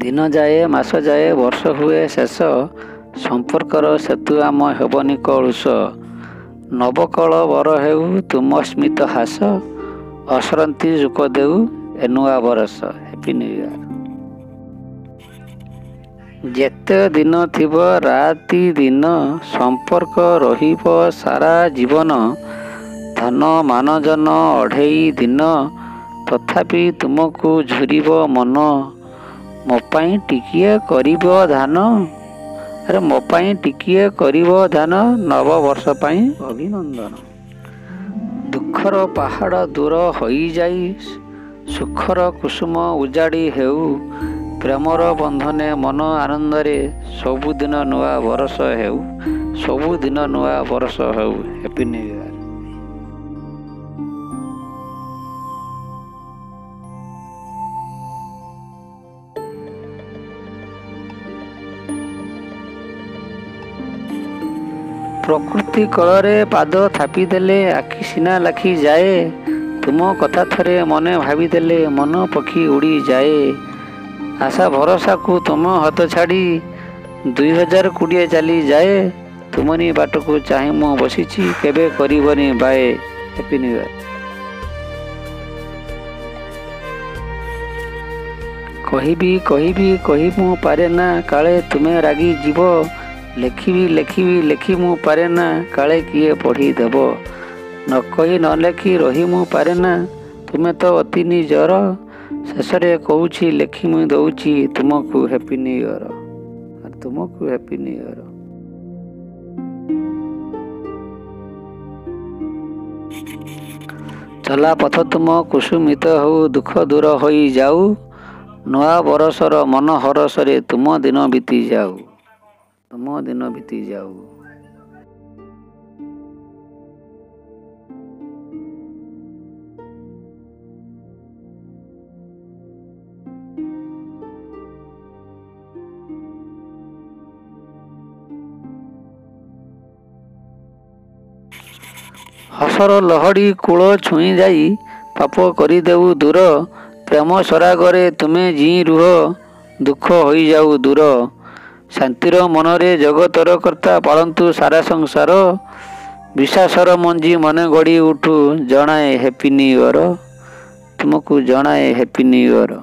दिन जाए मास जाए वर्ष हुए शेष संपर्कर सेतु आम हेबनी कलुष नवकल वर हेउ तुम स्मित हास असरंती सुख देउ एनुआ बरस। Happy new year. जेते दिन थिब राति दिन संपर्क रहिब सारा जीवन धन मान जन अढ़ेई दिन तथापि तुमको झुरिब मन मो पाई टिकिए करिब ध्यान। अरे मो पाई टिकिए करिब ध्यान नव वर्ष पाई अभिनंदन। दुखर पहाड़ दूर होई जाई सुखर कुसुम उजाड़ी हेउ प्रेमर बंधने मन आनंदरे सबुदिन नुआ बरस हेउ सबुदिन नुआ बरस हेउ। Happy new year. प्रकृति कलरे पाद थापी देले आखि सिना लाखी जाए तुम कथा थरे मने भावी देले मन पक्षी उड़ी जाए आशा भरोसा को तुम हाथ छाड़ी 2020 चली जाए तुमनी बाट को चाहे मु बसीची केबे करिबनी बाए। Happy new year. कही मु पारे ना काले तुम्हें रागी जीव लेखी मु पारे ना काले किए पढ़ी देव न कही न लेखी रही मु पारे ना तुम्हें तो अति निजर शेष कहूँ लेखी मु दौची तुमको हैप्पी न्यू ईयर। तुमको हैप्पी न्यू ईयर। चला पथ तुम कुसुमित हो दुख दूर हो जाऊ नुआ बरसर मन हरसरे तुम दिन बीती जाऊ तुम दिन बीती जाऊ। हसर लहड़ी कूल छुई जाई पाप करदेऊ दूर प्रेम सरागरे तुम्हें जी रुह दुख हो जाऊ दूर शांतिर मनरे जगतर कर्ता पालंतु सारा संसार विश्वासर मंजी मन गड़ी उठू जनाए हैप्पी न्यू ईयर। तुमको जनाए हैप्पी न्यू ईयर।